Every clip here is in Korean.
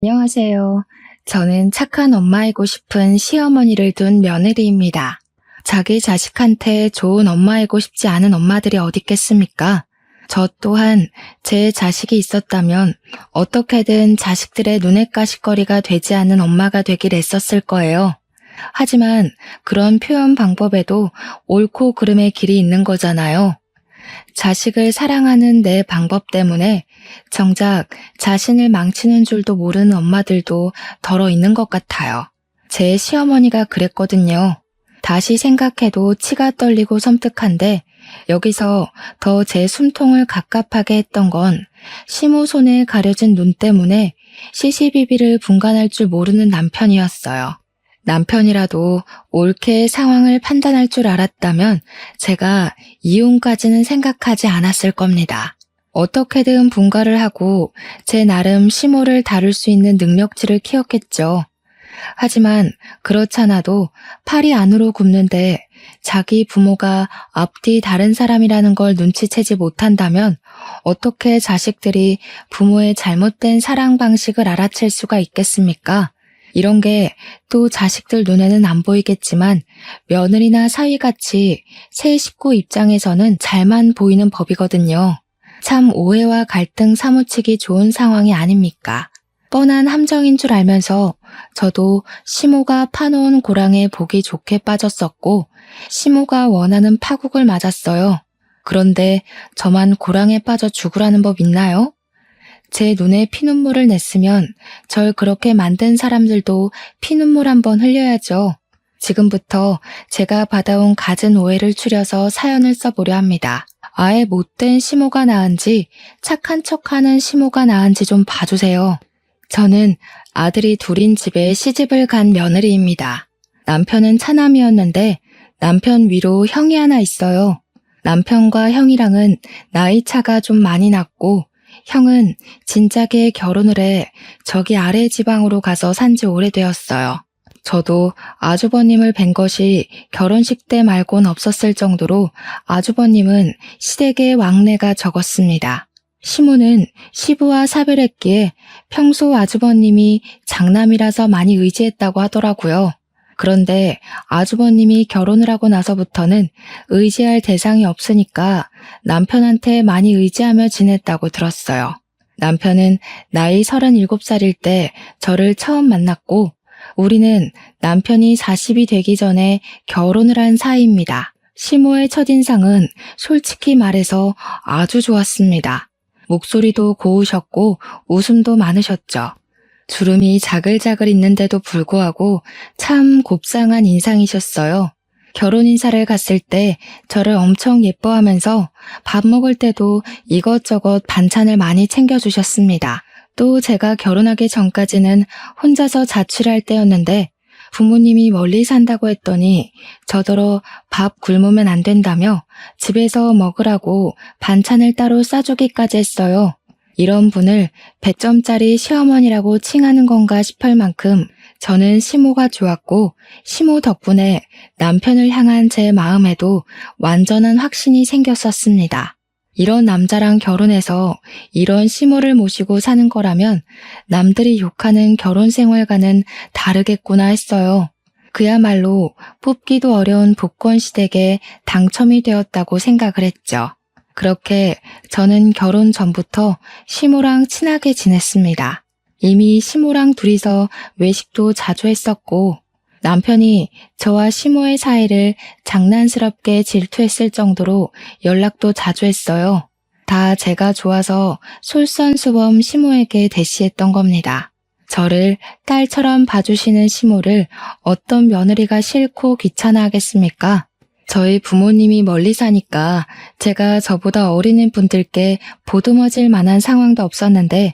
안녕하세요. 저는 착한 엄마이고 싶은 시어머니를 둔 며느리입니다. 자기 자식한테 좋은 엄마이고 싶지 않은 엄마들이 어디 있겠습니까? 저 또한 제 자식이 있었다면 어떻게든 자식들의 눈엣 가시거리가 되지 않는 엄마가 되길 애썼을 거예요. 하지만 그런 표현 방법에도 옳고 그름의 길이 있는 거잖아요. 자식을 사랑하는 내 방법 때문에 정작 자신을 망치는 줄도 모르는 엄마들도 덜어 있는 것 같아요. 제 시어머니가 그랬거든요. 다시 생각해도 치가 떨리고 섬뜩한데 여기서 더 제 숨통을 갑갑하게 했던 건 시모 손에 가려진 눈 때문에 시시비비를 분간할 줄 모르는 남편이었어요. 남편이라도 옳게 상황을 판단할 줄 알았다면 제가 이혼까지는 생각하지 않았을 겁니다. 어떻게든 분가를 하고 제 나름 시모를 다룰 수 있는 능력치를 키웠겠죠. 하지만 그렇잖아도 팔이 안으로 굽는데 자기 부모가 앞뒤 다른 사람이라는 걸 눈치채지 못한다면 어떻게 자식들이 부모의 잘못된 사랑 방식을 알아챌 수가 있겠습니까? 이런 게 또 자식들 눈에는 안 보이겠지만 며느리나 사위같이 새 식구 입장에서는 잘만 보이는 법이거든요. 참 오해와 갈등 사무치기 좋은 상황이 아닙니까? 뻔한 함정인 줄 알면서 저도 시모가 파놓은 고랑에 보기 좋게 빠졌었고 시모가 원하는 파국을 맞았어요. 그런데 저만 고랑에 빠져 죽으라는 법 있나요? 제 눈에 피눈물을 냈으면 절 그렇게 만든 사람들도 피눈물 한번 흘려야죠. 지금부터 제가 받아온 갖은 오해를 추려서 사연을 써보려 합니다. 아예 못된 시모가 나은지 착한 척하는 시모가 나은지 좀 봐주세요. 저는 아들이 둘인 집에 시집을 간 며느리입니다. 남편은 차남이었는데 남편 위로 형이 하나 있어요. 남편과 형이랑은 나이 차가 좀 많이 났고 형은 진작에 결혼을 해 저기 아래 지방으로 가서 산지 오래되었어요. 저도 아주버님을 뵌 것이 결혼식 때 말곤 없었을 정도로 아주버님은 시댁의 왕래가 적었습니다. 시모는 시부와 사별했기에 평소 아주버님이 장남이라서 많이 의지했다고 하더라고요. 그런데 아주버님이 결혼을 하고 나서부터는 의지할 대상이 없으니까 남편한테 많이 의지하며 지냈다고 들었어요. 남편은 나이 37살일 때 저를 처음 만났고 우리는 남편이 40이 되기 전에 결혼을 한 사이입니다. 시모의 첫인상은 솔직히 말해서 아주 좋았습니다. 목소리도 고우셨고 웃음도 많으셨죠. 주름이 자글자글 있는데도 불구하고 참 곱상한 인상이셨어요. 결혼 인사를 갔을 때 저를 엄청 예뻐하면서 밥 먹을 때도 이것저것 반찬을 많이 챙겨주셨습니다. 또 제가 결혼하기 전까지는 혼자서 자취를 할 때였는데 부모님이 멀리 산다고 했더니 저더러 밥 굶으면 안 된다며 집에서 먹으라고 반찬을 따로 싸주기까지 했어요. 이런 분을 100점짜리 시어머니라고 칭하는 건가 싶을 만큼 저는 시모가 좋았고 시모 덕분에 남편을 향한 제 마음에도 완전한 확신이 생겼었습니다. 이런 남자랑 결혼해서 이런 시모를 모시고 사는 거라면 남들이 욕하는 결혼 생활과는 다르겠구나 했어요. 그야말로 뽑기도 어려운 복권 시댁에 당첨이 되었다고 생각을 했죠. 그렇게 저는 결혼 전부터 시모랑 친하게 지냈습니다. 이미 시모랑 둘이서 외식도 자주 했었고 남편이 저와 시모의 사이를 장난스럽게 질투했을 정도로 연락도 자주 했어요. 다 제가 좋아서 솔선수범 시모에게 대시했던 겁니다. 저를 딸처럼 봐주시는 시모를 어떤 며느리가 싫고 귀찮아하겠습니까? 저희 부모님이 멀리 사니까 제가 저보다 어린 분들께 보듬어질 만한 상황도 없었는데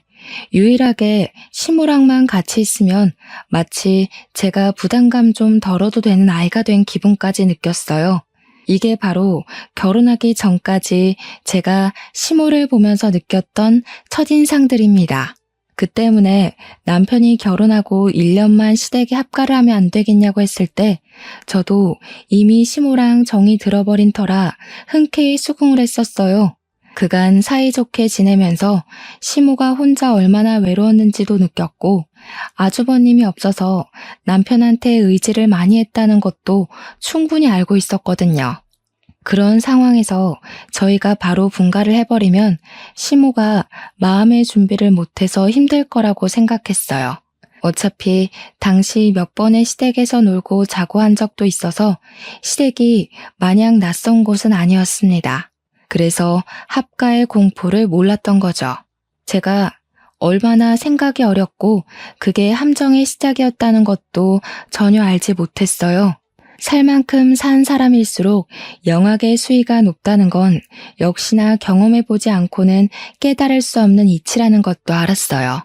유일하게 시모랑만 같이 있으면 마치 제가 부담감 좀 덜어도 되는 아이가 된 기분까지 느꼈어요. 이게 바로 결혼하기 전까지 제가 시모를 보면서 느꼈던 첫인상들입니다. 그 때문에 남편이 결혼하고 1년만 시댁에 합가를 하면 안 되겠냐고 했을 때 저도 이미 시모랑 정이 들어버린 터라 흔쾌히 수긍을 했었어요. 그간 사이좋게 지내면서 시모가 혼자 얼마나 외로웠는지도 느꼈고 아주버님이 없어서 남편한테 의지를 많이 했다는 것도 충분히 알고 있었거든요. 그런 상황에서 저희가 바로 분가를 해버리면 시모가 마음의 준비를 못해서 힘들 거라고 생각했어요. 어차피 당시 몇 번의 시댁에서 놀고 자고 한 적도 있어서 시댁이 마냥 낯선 곳은 아니었습니다. 그래서 합가의 공포를 몰랐던 거죠. 제가 얼마나 생각이 어렵고 그게 함정의 시작이었다는 것도 전혀 알지 못했어요. 살 만큼 산 사람일수록 영악의 수위가 높다는 건 역시나 경험해보지 않고는 깨달을 수 없는 이치라는 것도 알았어요.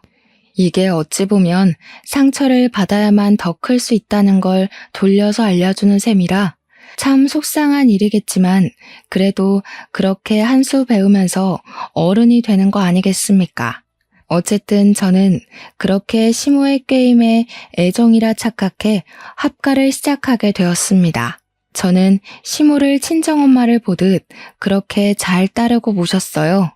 이게 어찌 보면 상처를 받아야만 더 클 수 있다는 걸 돌려서 알려주는 셈이라 참 속상한 일이겠지만 그래도 그렇게 한 수 배우면서 어른이 되는 거 아니겠습니까? 어쨌든 저는 그렇게 시모의 게임에 애정이라 착각해 합가를 시작하게 되었습니다. 저는 시모를 친정엄마를 보듯 그렇게 잘 따르고 모셨어요.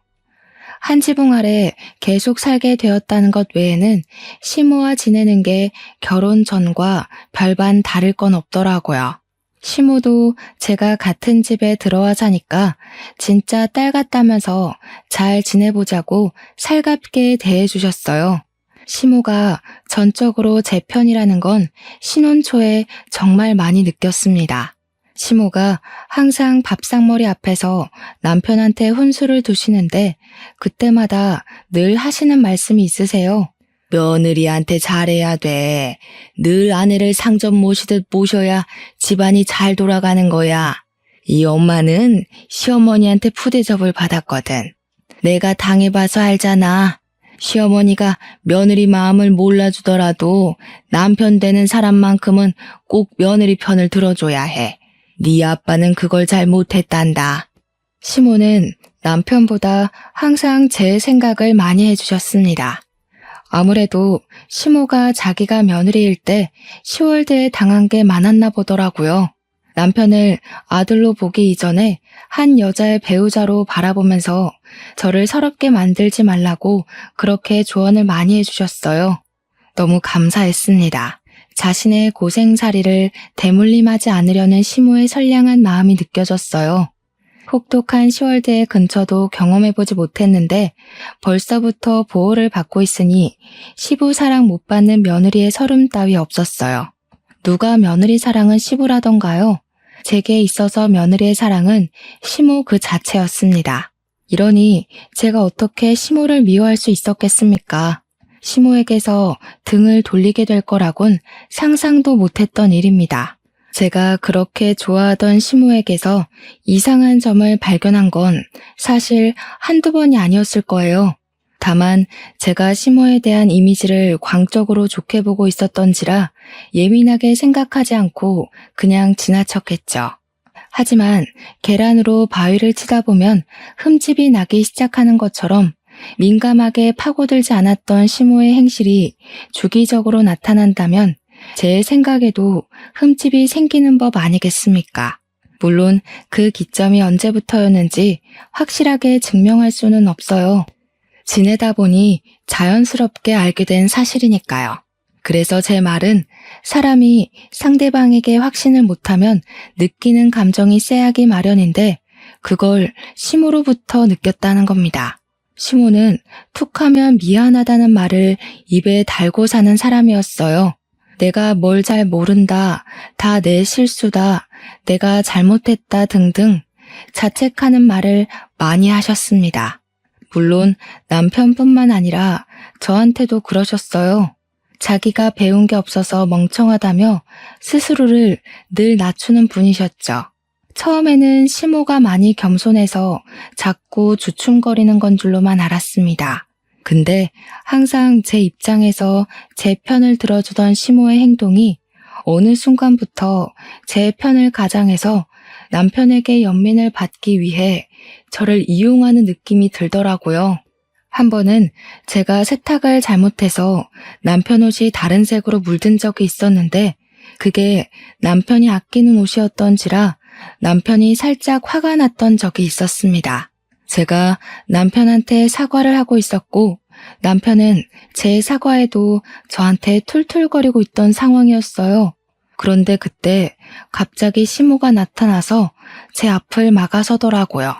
한 지붕 아래 계속 살게 되었다는 것 외에는 시모와 지내는 게 결혼 전과 별반 다를 건 없더라고요. 시모도 제가 같은 집에 들어와 사니까 진짜 딸 같다면서 잘 지내보자고 살갑게 대해주셨어요. 시모가 전적으로 제 편이라는 건 신혼 초에 정말 많이 느꼈습니다. 시모가 항상 밥상머리 앞에서 남편한테 혼수를 두시는데 그때마다 늘 하시는 말씀이 있으세요. 며느리한테 잘해야 돼. 늘 아내를 상점 모시듯 모셔야 집안이 잘 돌아가는 거야. 이 엄마는 시어머니한테 푸대접을 받았거든. 내가 당해봐서 알잖아. 시어머니가 며느리 마음을 몰라주더라도 남편 되는 사람만큼은 꼭 며느리 편을 들어줘야 해. 네 아빠는 그걸 잘 못했단다. 시모는 남편보다 항상 제 생각을 많이 해주셨습니다. 아무래도 시모가 자기가 며느리일 때 10월대에 당한 게 많았나 보더라고요. 남편을 아들로 보기 이전에 한 여자의 배우자로 바라보면서 저를 서럽게 만들지 말라고 그렇게 조언을 많이 해주셨어요. 너무 감사했습니다. 자신의 고생살이를 대물림하지 않으려는 시모의 선량한 마음이 느껴졌어요. 혹독한 10월대의 근처도 경험해보지 못했는데 벌써부터 보호를 받고 있으니 시부 사랑 못 받는 며느리의 서름 따위 없었어요. 누가 며느리 사랑은 시부라던가요? 제게 있어서 며느리의 사랑은 시모 그 자체였습니다. 이러니 제가 어떻게 시모를 미워할 수 있었겠습니까? 시모에게서 등을 돌리게 될 거라곤 상상도 못했던 일입니다. 제가 그렇게 좋아하던 시모에게서 이상한 점을 발견한 건 사실 한두 번이 아니었을 거예요. 다만 제가 시모에 대한 이미지를 광적으로 좋게 보고 있었던지라 예민하게 생각하지 않고 그냥 지나쳤겠죠. 하지만 계란으로 바위를 치다 보면 흠집이 나기 시작하는 것처럼 민감하게 파고들지 않았던 시모의 행실이 주기적으로 나타난다면 제 생각에도 흠집이 생기는 법 아니겠습니까? 물론 그 기점이 언제부터였는지 확실하게 증명할 수는 없어요. 지내다 보니 자연스럽게 알게 된 사실이니까요. 그래서 제 말은 사람이 상대방에게 확신을 못하면 느끼는 감정이 쎄하기 마련인데 그걸 시모로부터 느꼈다는 겁니다. 시모는 툭하면 미안하다는 말을 입에 달고 사는 사람이었어요. 내가 뭘 잘 모른다, 다 내 실수다, 내가 잘못했다 등등 자책하는 말을 많이 하셨습니다. 물론 남편뿐만 아니라 저한테도 그러셨어요. 자기가 배운 게 없어서 멍청하다며 스스로를 늘 낮추는 분이셨죠. 처음에는 시모가 많이 겸손해서 자꾸 주춤거리는 건 줄로만 알았습니다. 근데 항상 제 입장에서 제 편을 들어주던 시모의 행동이 어느 순간부터 제 편을 가장해서 남편에게 연민을 받기 위해 저를 이용하는 느낌이 들더라고요. 한 번은 제가 세탁을 잘못해서 남편 옷이 다른 색으로 물든 적이 있었는데 그게 남편이 아끼는 옷이었던지라 남편이 살짝 화가 났던 적이 있었습니다. 제가 남편한테 사과를 하고 있었고 남편은 제 사과에도 저한테 툴툴거리고 있던 상황이었어요. 그런데 그때 갑자기 시모가 나타나서 제 앞을 막아서더라고요.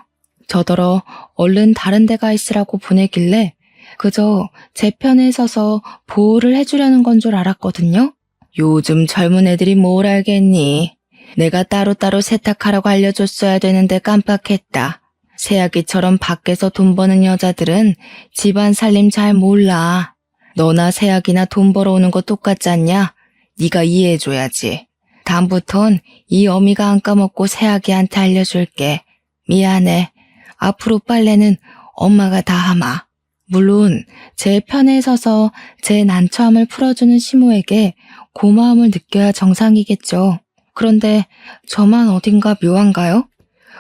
저더러 얼른 다른 데 가 있으라고 보내길래 그저 제 편에 서서 보호를 해주려는 건 줄 알았거든요. 요즘 젊은 애들이 뭘 알겠니? 내가 따로따로 세탁하라고 알려줬어야 되는데 깜빡했다. 새아기처럼 밖에서 돈 버는 여자들은 집안 살림 잘 몰라. 너나 새아기나 돈 벌어오는 거 똑같잖냐? 네가 이해해줘야지. 다음부턴 이 어미가 안 까먹고 새아기한테 알려줄게. 미안해. 앞으로 빨래는 엄마가 다 하마. 물론 제 편에 서서 제 난처함을 풀어주는 시모에게 고마움을 느껴야 정상이겠죠. 그런데 저만 어딘가 묘한가요?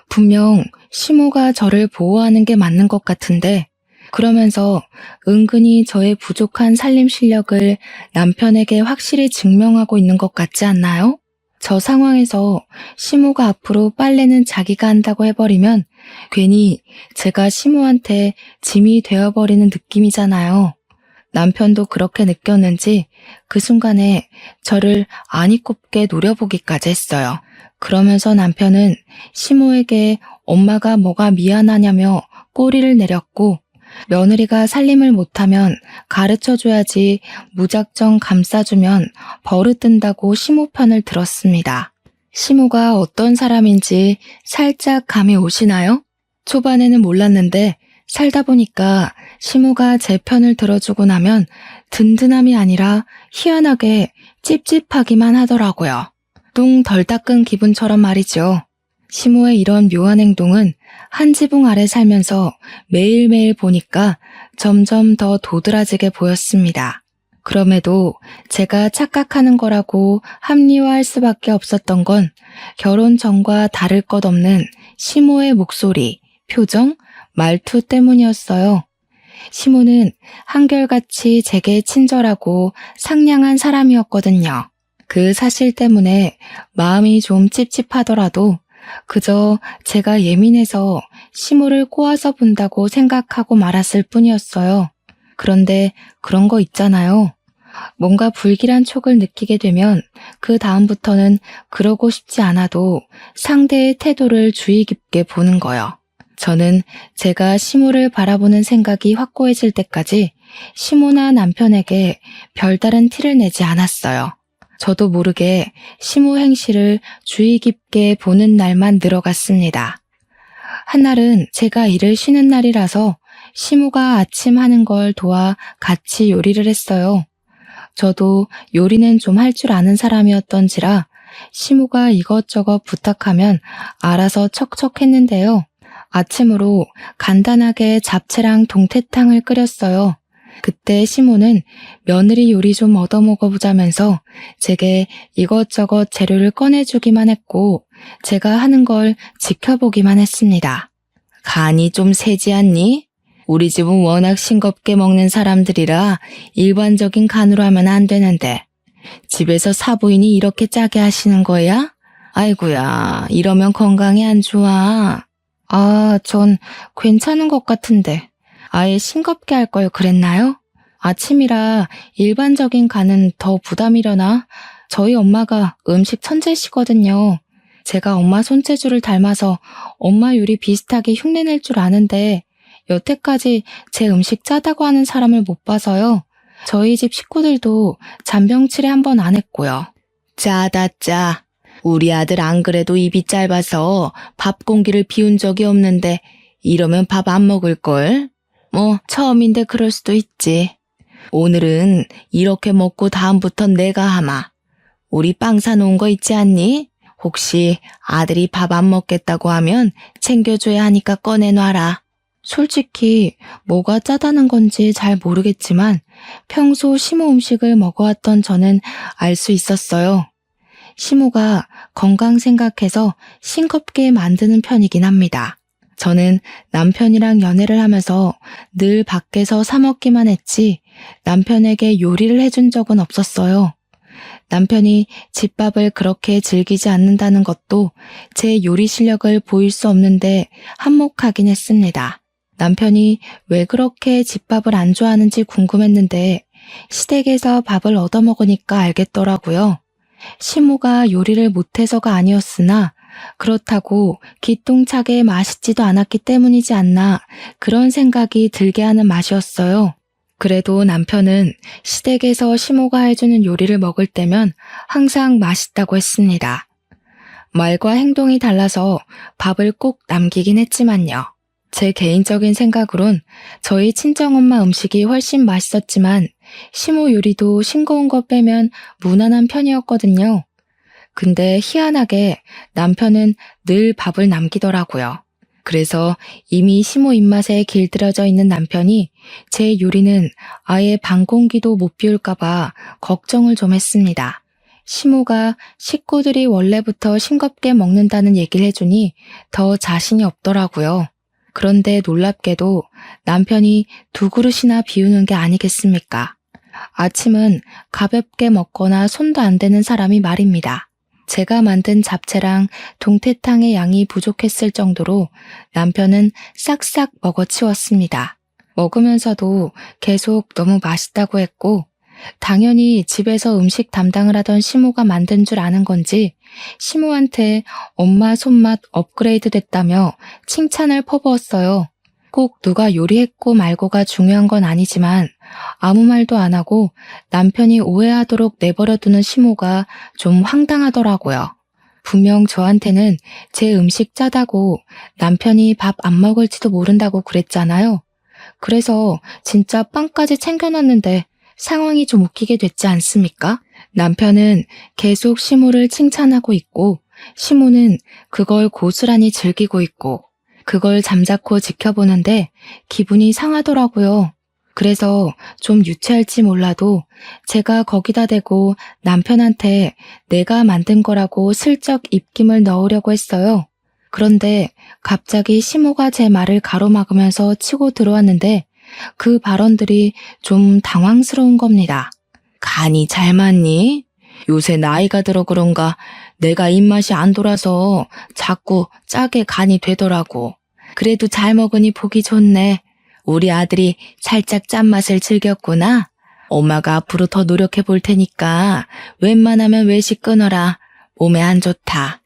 분명 시모가 저를 보호하는 게 맞는 것 같은데 그러면서 은근히 저의 부족한 살림 실력을 남편에게 확실히 증명하고 있는 것 같지 않나요? 저 상황에서 시모가 앞으로 빨래는 자기가 한다고 해버리면 괜히 제가 시모한테 짐이 되어버리는 느낌이잖아요. 남편도 그렇게 느꼈는지 그 순간에 저를 아니 꼽게 노려보기까지 했어요. 그러면서 남편은 시모에게 엄마가 뭐가 미안하냐며 꼬리를 내렸고 며느리가 살림을 못하면 가르쳐줘야지 무작정 감싸주면 버릇든다고 시모 편을 들었습니다. 시모가 어떤 사람인지 살짝 감이 오시나요? 초반에는 몰랐는데 살다 보니까 시모가 제 편을 들어주고 나면 든든함이 아니라 희한하게 찝찝하기만 하더라고요. 똥 덜 닦은 기분처럼 말이죠. 시모의 이런 묘한 행동은 한 지붕 아래 살면서 매일매일 보니까 점점 더 도드라지게 보였습니다. 그럼에도 제가 착각하는 거라고 합리화할 수밖에 없었던 건 결혼 전과 다를 것 없는 시모의 목소리, 표정, 말투 때문이었어요. 시모는 한결같이 제게 친절하고 상냥한 사람이었거든요. 그 사실 때문에 마음이 좀 찝찝하더라도 그저 제가 예민해서 시모를 꼬아서 본다고 생각하고 말았을 뿐이었어요. 그런데 그런 거 있잖아요. 뭔가 불길한 촉을 느끼게 되면 그 다음부터는 그러고 싶지 않아도 상대의 태도를 주의 깊게 보는 거요. 저는 제가 시모를 바라보는 생각이 확고해질 때까지 시모나 남편에게 별다른 티를 내지 않았어요. 저도 모르게 시모 행실을 주의 깊게 보는 날만 늘어갔습니다. 한날은 제가 일을 쉬는 날이라서 시모가 아침 하는 걸 도와 같이 요리를 했어요. 저도 요리는 좀 할 줄 아는 사람이었던지라 시모가 이것저것 부탁하면 알아서 척척했는데요. 아침으로 간단하게 잡채랑 동태탕을 끓였어요. 그때 시모는 며느리 요리 좀 얻어먹어보자면서 제게 이것저것 재료를 꺼내주기만 했고 제가 하는 걸 지켜보기만 했습니다. 간이 좀 세지 않니? 우리 집은 워낙 싱겁게 먹는 사람들이라 일반적인 간으로 하면 안 되는데 집에서 사부인이 이렇게 짜게 하시는 거야? 아이고야, 이러면 건강에 안 좋아. 전 괜찮은 것 같은데 아예 싱겁게 할 걸 그랬나요? 아침이라 일반적인 간은 더 부담이려나? 저희 엄마가 음식 천재시거든요. 제가 엄마 손재주를 닮아서 엄마 요리 비슷하게 흉내낼 줄 아는데 여태까지 제 음식 짜다고 하는 사람을 못 봐서요. 저희 집 식구들도 잔병치레 한 번 안 했고요. 짜다 짜. 우리 아들 안 그래도 입이 짧아서 밥 공기를 비운 적이 없는데 이러면 밥 안 먹을걸? 뭐 처음인데 그럴 수도 있지. 오늘은 이렇게 먹고 다음부턴 내가 하마. 우리 빵 사놓은 거 있지 않니? 혹시 아들이 밥 안 먹겠다고 하면 챙겨줘야 하니까 꺼내놔라. 솔직히 뭐가 짜다는 건지 잘 모르겠지만 평소 시모 음식을 먹어왔던 저는 알 수 있었어요. 시모가 건강 생각해서 싱겁게 만드는 편이긴 합니다. 저는 남편이랑 연애를 하면서 늘 밖에서 사 먹기만 했지 남편에게 요리를 해준 적은 없었어요. 남편이 집밥을 그렇게 즐기지 않는다는 것도 제 요리 실력을 보일 수 없는데 한몫하긴 했습니다. 남편이 왜 그렇게 집밥을 안 좋아하는지 궁금했는데 시댁에서 밥을 얻어먹으니까 알겠더라고요. 시모가 요리를 못해서가 아니었으나 그렇다고 기똥차게 맛있지도 않았기 때문이지 않나 그런 생각이 들게 하는 맛이었어요. 그래도 남편은 시댁에서 시모가 해주는 요리를 먹을 때면 항상 맛있다고 했습니다. 말과 행동이 달라서 밥을 꼭 남기긴 했지만요. 제 개인적인 생각으론 저희 친정엄마 음식이 훨씬 맛있었지만 시모 요리도 싱거운 거 빼면 무난한 편이었거든요. 근데 희한하게 남편은 늘 밥을 남기더라고요. 그래서 이미 시모 입맛에 길들여져 있는 남편이 제 요리는 아예 반 공기도 못 비울까봐 걱정을 좀 했습니다. 시모가 식구들이 원래부터 싱겁게 먹는다는 얘기를 해주니 더 자신이 없더라고요. 그런데 놀랍게도 남편이 2그릇이나 비우는 게 아니겠습니까? 아침은 가볍게 먹거나 손도 안 대는 사람이 말입니다. 제가 만든 잡채랑 동태탕의 양이 부족했을 정도로 남편은 싹싹 먹어치웠습니다. 먹으면서도 계속 너무 맛있다고 했고 당연히 집에서 음식 담당을 하던 시모가 만든 줄 아는 건지 시모한테 엄마 손맛 업그레이드 됐다며 칭찬을 퍼부었어요. 꼭 누가 요리했고 말고가 중요한 건 아니지만 아무 말도 안 하고 남편이 오해하도록 내버려두는 시모가 좀 황당하더라고요. 분명 저한테는 제 음식 짜다고 남편이 밥 안 먹을지도 모른다고 그랬잖아요. 그래서 진짜 빵까지 챙겨놨는데 상황이 좀 웃기게 됐지 않습니까? 남편은 계속 시모를 칭찬하고 있고 시모는 그걸 고스란히 즐기고 있고 그걸 잠자코 지켜보는데 기분이 상하더라고요. 그래서 좀 유치할지 몰라도 제가 거기다 대고 남편한테 내가 만든 거라고 슬쩍 입김을 넣으려고 했어요. 그런데 갑자기 시모가 제 말을 가로막으면서 치고 들어왔는데 그 발언들이 좀 당황스러운 겁니다. 간이 잘 맞니? 요새 나이가 들어 그런가 내가 입맛이 안 돌아서 자꾸 짜게 간이 되더라고. 그래도 잘 먹으니 보기 좋네. 우리 아들이 살짝 짠맛을 즐겼구나. 엄마가 앞으로 더 노력해 볼 테니까 웬만하면 외식 끊어라. 몸에 안 좋다.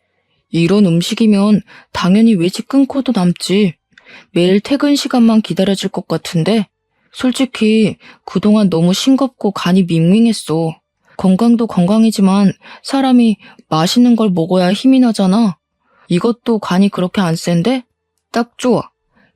이런 음식이면 당연히 외식 끊고도 남지. 매일 퇴근 시간만 기다려줄 것 같은데 솔직히 그동안 너무 싱겁고 간이 밍밍했어. 건강도 건강이지만 사람이 맛있는 걸 먹어야 힘이 나잖아. 이것도 간이 그렇게 안 센데? 딱 좋아.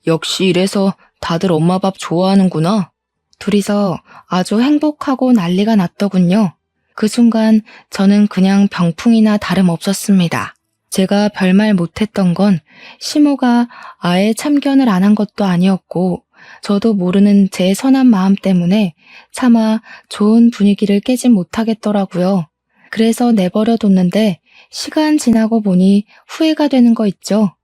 역시 이래서 다들 엄마 밥 좋아하는구나. 둘이서 아주 행복하고 난리가 났더군요. 그 순간 저는 그냥 병풍이나 다름없었습니다. 제가 별말 못했던 건 시모가 아예 참견을 안 한 것도 아니었고 저도 모르는 제 선한 마음 때문에 차마 좋은 분위기를 깨진 못하겠더라고요. 그래서 내버려뒀는데 시간 지나고 보니 후회가 되는 거 있죠.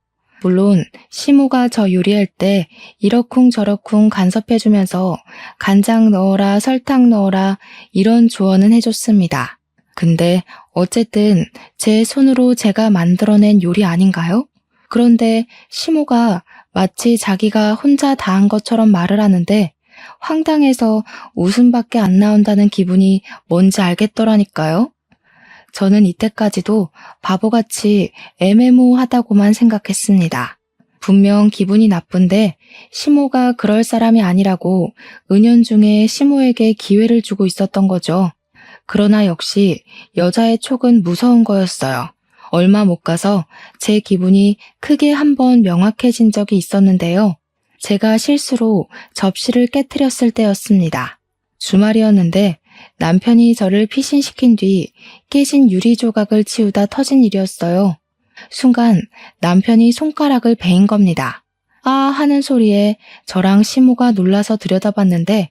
물론 시모가 저 요리할 때 이러쿵저러쿵 간섭해주면서 간장 넣어라 설탕 넣어라 이런 조언은 해줬습니다. 근데 어쨌든 제 손으로 제가 만들어낸 요리 아닌가요? 그런데 시모가 마치 자기가 혼자 다 한 것처럼 말을 하는데 황당해서 웃음밖에 안 나온다는 기분이 뭔지 알겠더라니까요. 저는 이때까지도 바보같이 애매모호하다고만 생각했습니다. 분명 기분이 나쁜데 시모가 그럴 사람이 아니라고 은연중에 시모에게 기회를 주고 있었던 거죠. 그러나 역시 여자의 촉은 무서운 거였어요. 얼마 못 가서 제 기분이 크게 한번 명확해진 적이 있었는데요. 제가 실수로 접시를 깨트렸을 때였습니다. 주말이었는데 남편이 저를 피신시킨 뒤 깨진 유리 조각을 치우다 터진 일이었어요. 순간 남편이 손가락을 베인 겁니다. 아 하는 소리에 저랑 시모가 놀라서 들여다봤는데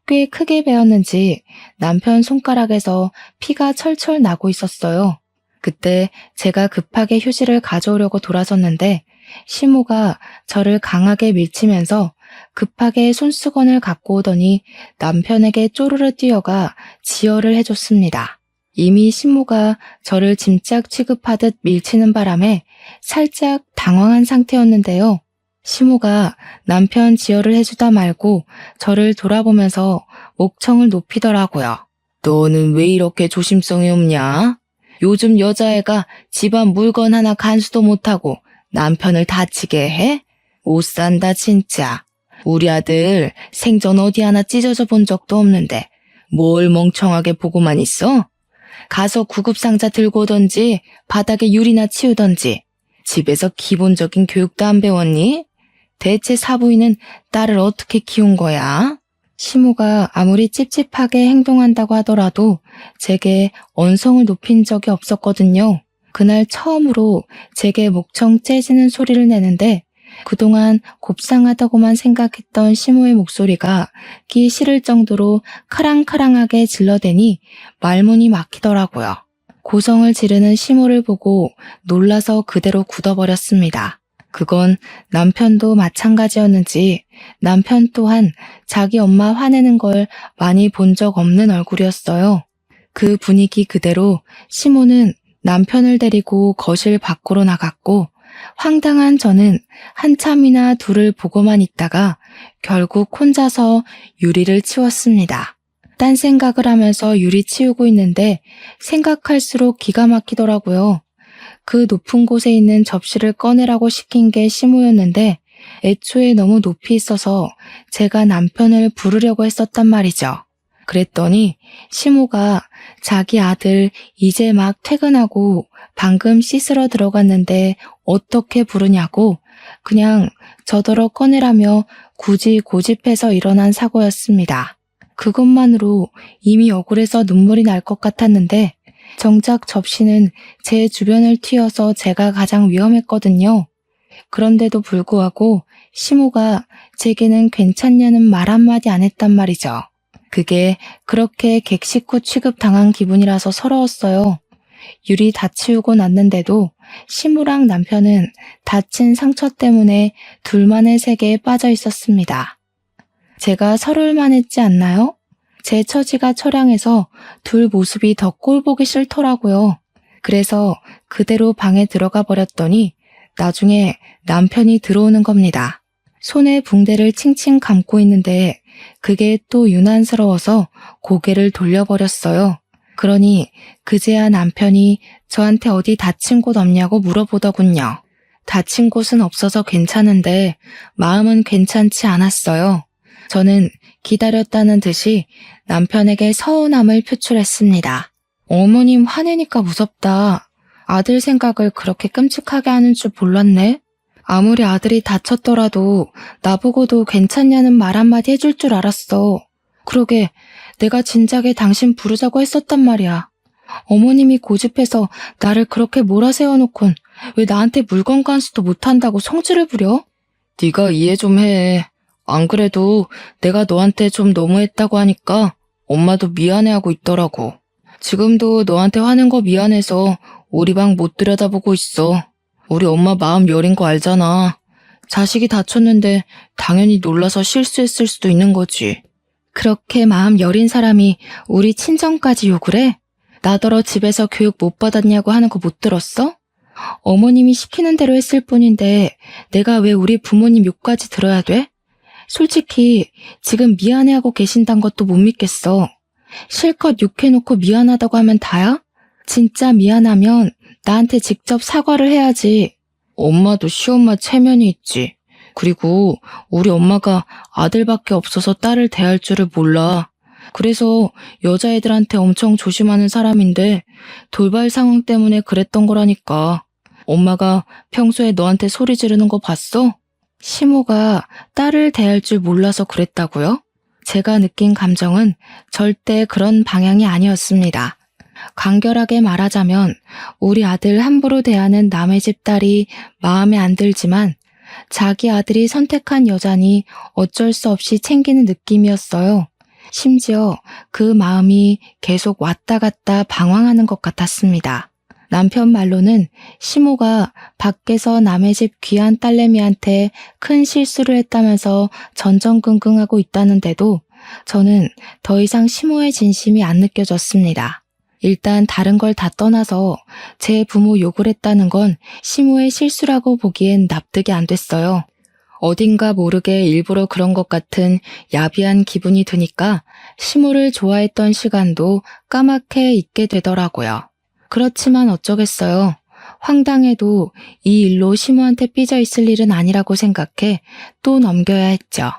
꽤 크게 베었는지 남편 손가락에서 피가 철철 나고 있었어요. 그때 제가 급하게 휴지를 가져오려고 돌아섰는데 시모가 저를 강하게 밀치면서 급하게 손수건을 갖고 오더니 남편에게 쪼르르 뛰어가 지혈을 해줬습니다. 이미 시모가 저를 짐짝 취급하듯 밀치는 바람에 살짝 당황한 상태였는데요. 시모가 남편 지혈을 해주다 말고 저를 돌아보면서 목청을 높이더라고요. 너는 왜 이렇게 조심성이 없냐? 요즘 여자애가 집안 물건 하나 간수도 못하고 남편을 다치게 해? 못 산다 진짜. 우리 아들 생전 어디 하나 찢어져 본 적도 없는데 뭘 멍청하게 보고만 있어? 가서 구급상자 들고 오던지 바닥에 유리나 치우던지 집에서 기본적인 교육도 안 배웠니? 대체 사부인은 딸을 어떻게 키운 거야? 시모가 아무리 찝찝하게 행동한다고 하더라도 제게 언성을 높인 적이 없었거든요. 그날 처음으로 제게 목청 째지는 소리를 내는데 그동안 곱상하다고만 생각했던 시모의 목소리가 끼 싫을 정도로 카랑카랑하게 질러대니 말문이 막히더라고요. 고성을 지르는 시모를 보고 놀라서 그대로 굳어버렸습니다. 그건 남편도 마찬가지였는지 남편 또한 자기 엄마 화내는 걸 많이 본 적 없는 얼굴이었어요. 그 분위기 그대로 시모는 남편을 데리고 거실 밖으로 나갔고 황당한 저는 한참이나 둘을 보고만 있다가 결국 혼자서 유리를 치웠습니다. 딴 생각을 하면서 유리 치우고 있는데 생각할수록 기가 막히더라고요. 그 높은 곳에 있는 접시를 꺼내라고 시킨 게 시모였는데 애초에 너무 높이 있어서 제가 남편을 부르려고 했었단 말이죠. 그랬더니 시모가 자기 아들 이제 막 퇴근하고 방금 씻으러 들어갔는데 어떻게 부르냐고 그냥 저더러 꺼내라며 굳이 고집해서 일어난 사고였습니다. 그것만으로 이미 억울해서 눈물이 날 것 같았는데 정작 접시는 제 주변을 튀어서 제가 가장 위험했거든요. 그런데도 불구하고 시모가 제게는 괜찮냐는 말 한마디 안 했단 말이죠. 그게 그렇게 객식후 취급당한 기분이라서 서러웠어요. 유리 다 치우고 났는데도 시모랑 남편은 다친 상처 때문에 둘만의 세계에 빠져 있었습니다. 제가 서러울 만했지 않나요? 제 처지가 처량해서 둘 모습이 더 꼴보기 싫더라고요. 그래서 그대로 방에 들어가 버렸더니 나중에 남편이 들어오는 겁니다. 손에 붕대를 칭칭 감고 있는데 그게 또 유난스러워서 고개를 돌려버렸어요. 그러니 그제야 남편이 저한테 어디 다친 곳 없냐고 물어보더군요. 다친 곳은 없어서 괜찮은데 마음은 괜찮지 않았어요. 저는 기다렸다는 듯이 남편에게 서운함을 표출했습니다. 어머님 화내니까 무섭다. 아들 생각을 그렇게 끔찍하게 하는 줄 몰랐네. 아무리 아들이 다쳤더라도 나보고도 괜찮냐는 말 한마디 해줄 줄 알았어. 그러게 내가 진작에 당신 부르자고 했었단 말이야. 어머님이 고집해서 나를 그렇게 몰아세워놓곤 왜 나한테 물건 간수도 못한다고 성질을 부려? 네가 이해 좀 해. 안 그래도 내가 너한테 좀 너무했다고 하니까 엄마도 미안해하고 있더라고. 지금도 너한테 화낸 거 미안해서 우리 방 못 들여다보고 있어. 우리 엄마 마음 여린 거 알잖아. 자식이 다쳤는데 당연히 놀라서 실수했을 수도 있는 거지. 그렇게 마음 여린 사람이 우리 친정까지 욕을 해? 나더러 집에서 교육 못 받았냐고 하는 거 못 들었어? 어머님이 시키는 대로 했을 뿐인데 내가 왜 우리 부모님 욕까지 들어야 돼? 솔직히 지금 미안해하고 계신단 것도 못 믿겠어. 실컷 욕해놓고 미안하다고 하면 다야? 진짜 미안하면 나한테 직접 사과를 해야지. 엄마도 시엄마 체면이 있지. 그리고 우리 엄마가 아들밖에 없어서 딸을 대할 줄을 몰라. 그래서 여자애들한테 엄청 조심하는 사람인데 돌발 상황 때문에 그랬던 거라니까. 엄마가 평소에 너한테 소리 지르는 거 봤어? 시모가 딸을 대할 줄 몰라서 그랬다고요? 제가 느낀 감정은 절대 그런 방향이 아니었습니다. 간결하게 말하자면 우리 아들 함부로 대하는 남의 집 딸이 마음에 안 들지만 자기 아들이 선택한 여자니 어쩔 수 없이 챙기는 느낌이었어요. 심지어 그 마음이 계속 왔다 갔다 방황하는 것 같았습니다. 남편 말로는 시모가 밖에서 남의 집 귀한 딸내미한테 큰 실수를 했다면서 전전긍긍하고 있다는데도 저는 더 이상 시모의 진심이 안 느껴졌습니다. 일단 다른 걸 다 떠나서 제 부모 욕을 했다는 건 시모의 실수라고 보기엔 납득이 안 됐어요. 어딘가 모르게 일부러 그런 것 같은 야비한 기분이 드니까 시모를 좋아했던 시간도 까맣게 잊게 되더라고요. 그렇지만 어쩌겠어요. 황당해도 이 일로 시모한테 삐져 있을 일은 아니라고 생각해 또 넘겨야 했죠.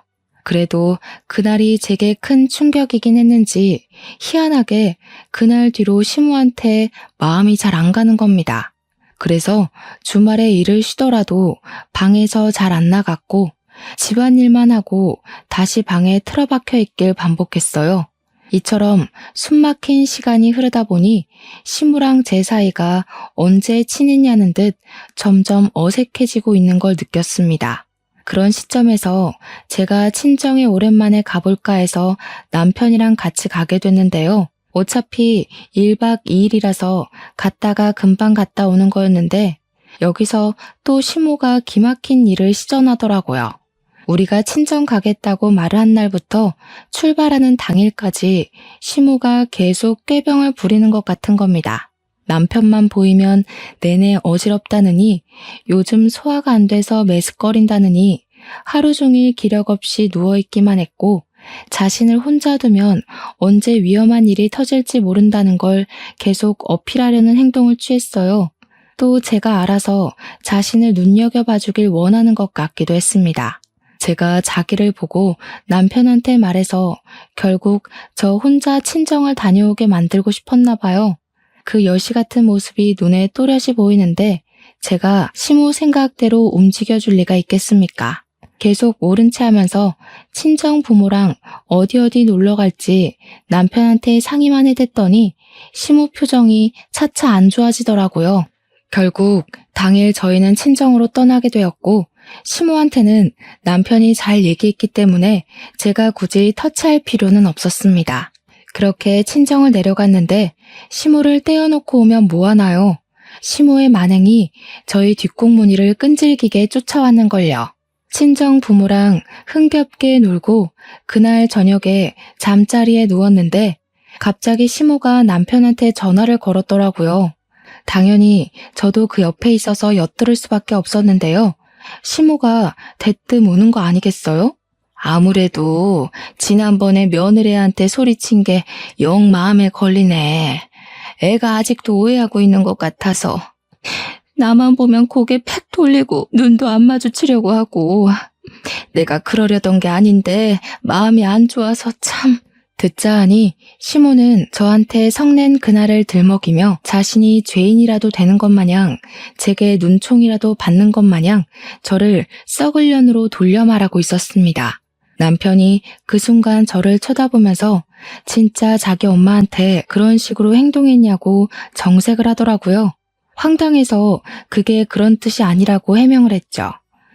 그래도 그날이 제게 큰 충격이긴 했는지 희한하게 그날 뒤로 시모한테 마음이 잘 안 가는 겁니다. 그래서 주말에 일을 쉬더라도 방에서 잘 안 나갔고 집안일만 하고 다시 방에 틀어박혀 있길 반복했어요. 이처럼 숨막힌 시간이 흐르다 보니 시무랑 제 사이가 언제 친했냐는 듯 점점 어색해지고 있는 걸 느꼈습니다. 그런 시점에서 제가 친정에 오랜만에 가볼까 해서 남편이랑 같이 가게 됐는데요. 어차피 1박 2일이라서 갔다가 금방 갔다 오는 거였는데 여기서 또 시모가 기막힌 일을 시전하더라고요. 우리가 친정 가겠다고 말을 한 날부터 출발하는 당일까지 시모가 계속 꾀병을 부리는 것 같은 겁니다. 남편만 보이면 내내 어지럽다느니 요즘 소화가 안 돼서 메스꺼린다느니 하루 종일 기력 없이 누워있기만 했고 자신을 혼자 두면 언제 위험한 일이 터질지 모른다는 걸 계속 어필하려는 행동을 취했어요. 또 제가 알아서 자신을 눈여겨봐주길 원하는 것 같기도 했습니다. 제가 자기를 보고 남편한테 말해서 결국 저 혼자 친정을 다녀오게 만들고 싶었나 봐요. 그 여시 같은 모습이 눈에 또렷이 보이는데 제가 시모 생각대로 움직여줄 리가 있겠습니까? 계속 모른 체 하면서 친정 부모랑 어디 놀러 갈지 남편한테 상의만 해댔더니 시모 표정이 차차 안 좋아지더라고요. 결국 당일 저희는 친정으로 떠나게 되었고 시모한테는 남편이 잘 얘기했기 때문에 제가 굳이 터치할 필요는 없었습니다. 그렇게 친정을 내려갔는데 시모를 떼어놓고 오면 뭐하나요? 시모의 만행이 저희 뒷공무니를 끈질기게 쫓아왔는걸요. 친정 부모랑 흥겹게 놀고 그날 저녁에 잠자리에 누웠는데 갑자기 시모가 남편한테 전화를 걸었더라고요. 당연히 저도 그 옆에 있어서 엿들을 수밖에 없었는데요. 시모가 대뜸 우는 거 아니겠어요? 아무래도 지난번에 며느리한테 소리친 게 영 마음에 걸리네. 애가 아직도 오해하고 있는 것 같아서. 나만 보면 고개 팩 돌리고 눈도 안 마주치려고 하고. 내가 그러려던 게 아닌데 마음이 안 좋아서 참. 듣자 하니 시모는 저한테 성낸 그날을 들먹이며 자신이 죄인이라도 되는 것 마냥 제게 눈총이라도 받는 것 마냥 저를 썩을 년으로 돌려 말하고 있었습니다. 남편이 그 순간 저를 쳐다보면서 진짜 자기 엄마한테 그런 식으로 행동했냐고 정색을 하더라고요. 황당해서 그게 그런 뜻이 아니라고 해명을 했죠.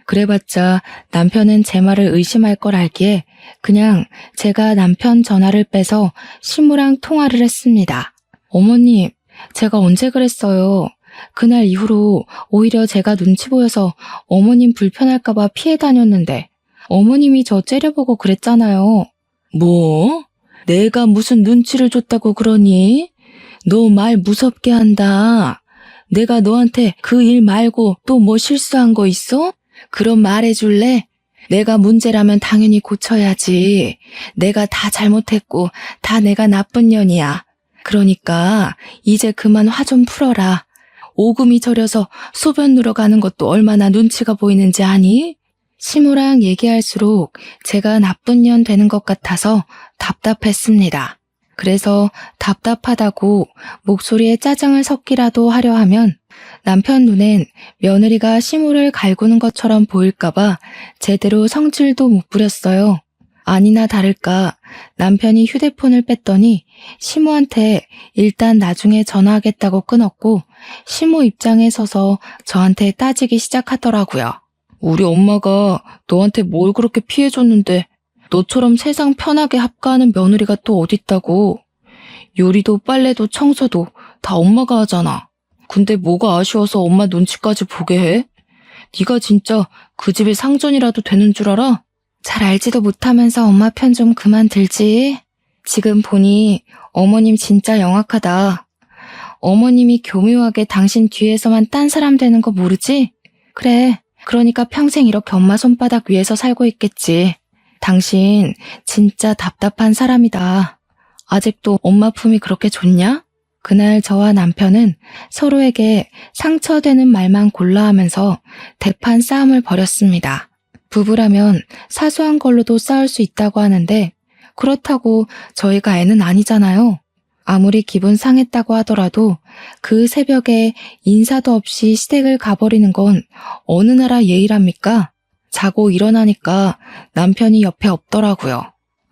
그래봤자 남편은 제 말을 의심할 걸 알기에 그냥 제가 남편 전화를 빼서 시무랑 통화를 했습니다. 어머님, 제가 언제 그랬어요? 그날 이후로 오히려 제가 눈치 보여서 어머님 불편할까봐 피해 다녔는데 어머님이 저 째려보고 그랬잖아요. 뭐? 내가 무슨 눈치를 줬다고 그러니? 너 말 무섭게 한다. 내가 너한테 그 일 말고 또 뭐 실수한 거 있어? 그럼 말해줄래? 내가 문제라면 당연히 고쳐야지. 내가 다 잘못했고 다 내가 나쁜 년이야. 그러니까 이제 그만 화 좀 풀어라. 오금이 저려서 소변 누러 가는 것도 얼마나 눈치가 보이는지 아니? 시모랑 얘기할수록 제가 나쁜 년 되는 것 같아서 답답했습니다. 그래서 답답하다고 목소리에 짜증을 섞기라도 하려 하면 남편 눈엔 며느리가 시모를 갈구는 것처럼 보일까봐 제대로 성질도 못 부렸어요. 아니나 다를까 남편이 휴대폰을 뺐더니 시모한테 일단 나중에 전화하겠다고 끊었고 시모 입장에 서서 저한테 따지기 시작하더라고요. 우리 엄마가 너한테 뭘 그렇게 피해줬는데 너처럼 세상 편하게 합가하는 며느리가 또 어딨다고. 요리도 빨래도 청소도 다 엄마가 하잖아. 근데 뭐가 아쉬워서 엄마 눈치까지 보게 해? 네가 진짜 그 집의 상전이라도 되는 줄 알아? 잘 알지도 못하면서 엄마 편 좀 그만 들지. 지금 보니 어머님 진짜 영악하다. 어머님이 교묘하게 당신 뒤에서만 딴 사람 되는 거 모르지? 그래, 그러니까 평생 이렇게 엄마 손바닥 위에서 살고 있겠지. 당신 진짜 답답한 사람이다. 아직도 엄마 품이 그렇게 좋냐? 그날 저와 남편은 서로에게 상처되는 말만 골라 하면서 대판 싸움을 벌였습니다. 부부라면 사소한 걸로도 싸울 수 있다고 하는데 그렇다고 저희가 애는 아니잖아요. 아무리 기분 상했다고 하더라도 그 새벽에 인사도 없이 시댁을 가버리는 건 어느 나라 예의랍니까? 자고 일어나니까 남편이 옆에 없더라고요.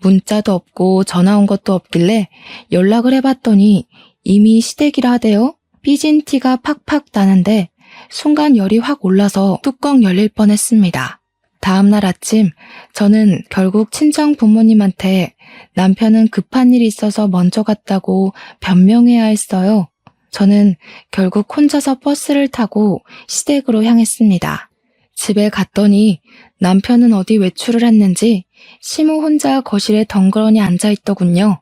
문자도 없고 전화 온 것도 없길래 연락을 해봤더니 이미 시댁이라 하대요. 삐진 티가 팍팍 나는데 순간 열이 확 올라서 뚜껑 열릴 뻔했습니다. 다음날 아침 저는 결국 친정 부모님한테 남편은 급한 일이 있어서 먼저 갔다고 변명해야 했어요. 저는 결국 혼자서 버스를 타고 시댁으로 향했습니다. 집에 갔더니 남편은 어디 외출을 했는지 시모 혼자 거실에 덩그러니 앉아있더군요.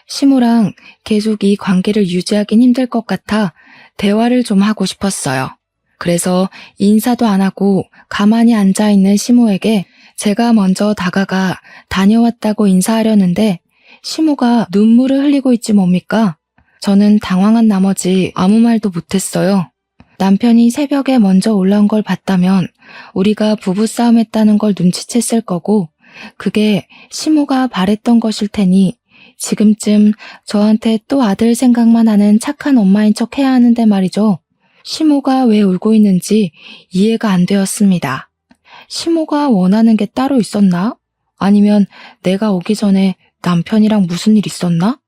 시모랑 계속 이 관계를 유지하긴 힘들 것 같아 대화를 좀 하고 싶었어요. 그래서 인사도 안 하고 가만히 앉아있는 시모에게 제가 먼저 다가가 다녀왔다고 인사하려는데 시모가 눈물을 흘리고 있지 뭡니까? 저는 당황한 나머지 아무 말도 못했어요. 남편이 새벽에 먼저 올라온 걸 봤다면 우리가 부부싸움 했다는 걸 눈치챘을 거고 그게 시모가 바랬던 것일 테니 지금쯤 저한테 또 아들 생각만 하는 착한 엄마인 척 해야 하는데 말이죠. 시모가 왜 울고 있는지 이해가 안 되었습니다. 시모가 원하는 게 따로 있었나? 아니면 내가 오기 전에 남편이랑 무슨 일 있었나?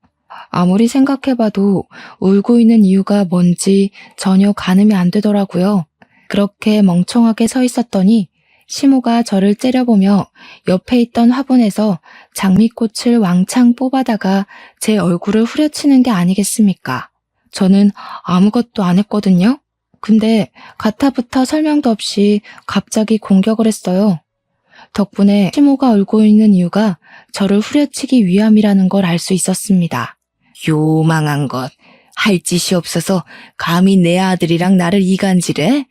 아무리 생각해봐도 울고 있는 이유가 뭔지 전혀 가늠이 안 되더라고요. 그렇게 멍청하게 서 있었더니 시모가 저를 째려보며 옆에 있던 화분에서 장미꽃을 왕창 뽑아다가 제 얼굴을 후려치는 게 아니겠습니까? 저는 아무것도 안 했거든요. 근데 가타부터 설명도 없이 갑자기 공격을 했어요. 덕분에 시모가 울고 있는 이유가 저를 후려치기 위함이라는 걸 알 수 있었습니다. 요망한 것, 할 짓이 없어서 감히 내 아들이랑 나를 이간질해?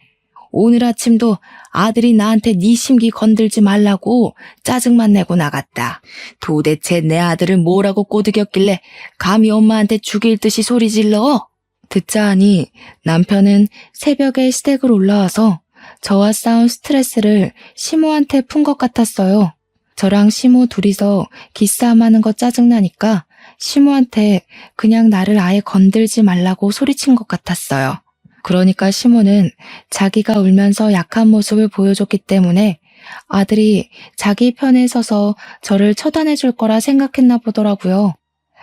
오늘 아침도 아들이 나한테 네 심기 건들지 말라고 짜증만 내고 나갔다. 도대체 내 아들을 뭐라고 꼬드겼길래 감히 엄마한테 죽일 듯이 소리 질러? 듣자 하니 남편은 새벽에 시댁을 올라와서 저와 싸운 스트레스를 시모한테 푼 것 같았어요. 저랑 시모 둘이서 기싸움하는 거 짜증나니까 시모한테 그냥 나를 아예 건들지 말라고 소리친 것 같았어요. 그러니까 시모는 자기가 울면서 약한 모습을 보여줬기 때문에 아들이 자기 편에 서서 저를 처단해 줄 거라 생각했나 보더라고요.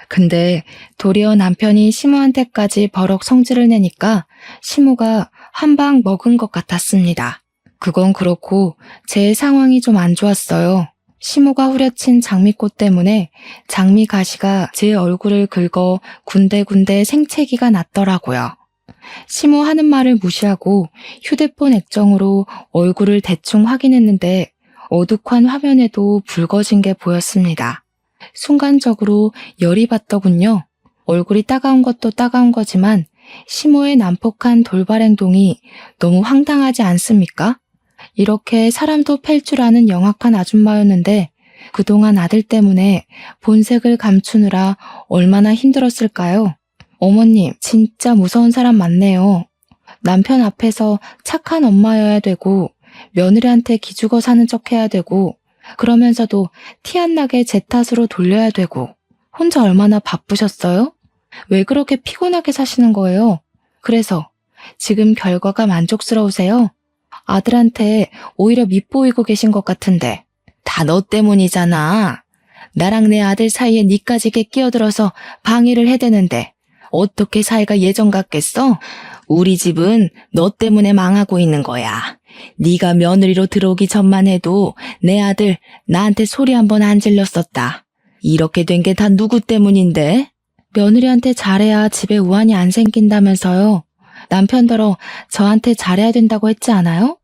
근데 도리어 남편이 시모한테까지 버럭 성질을 내니까 시모가 한 방 먹은 것 같았습니다. 그건 그렇고 제 상황이 좀 안 좋았어요. 시모가 후려친 장미꽃 때문에 장미 가시가 제 얼굴을 긁어 군데군데 생채기가 났더라고요. 시모 하는 말을 무시하고 휴대폰 액정으로 얼굴을 대충 확인했는데 어둑한 화면에도 붉어진 게 보였습니다. 순간적으로 열이 받더군요. 얼굴이 따가운 것도 따가운 거지만 시모의 난폭한 돌발 행동이 너무 황당하지 않습니까? 이렇게 사람도 팰 줄 아는 영악한 아줌마였는데 그동안 아들 때문에 본색을 감추느라 얼마나 힘들었을까요? 어머님, 진짜 무서운 사람 많네요. 남편 앞에서 착한 엄마여야 되고 며느리한테 기죽어 사는 척 해야 되고 그러면서도 티 안 나게 제 탓으로 돌려야 되고 혼자 얼마나 바쁘셨어요? 왜 그렇게 피곤하게 사시는 거예요? 그래서 지금 결과가 만족스러우세요? 아들한테 오히려 밉보이고 계신 것 같은데 다 너 때문이잖아. 나랑 내 아들 사이에 니까지 끼어들어서 방해를 해대는데 어떻게 사이가 예전 같겠어? 우리 집은 너 때문에 망하고 있는 거야. 네가 며느리로 들어오기 전만 해도 내 아들 나한테 소리 한 번 안 질렀었다. 이렇게 된 게 다 누구 때문인데? 며느리한테 잘해야 집에 우환이 안 생긴다면서요. 남편더러 저한테 잘해야 된다고 했지 않아요?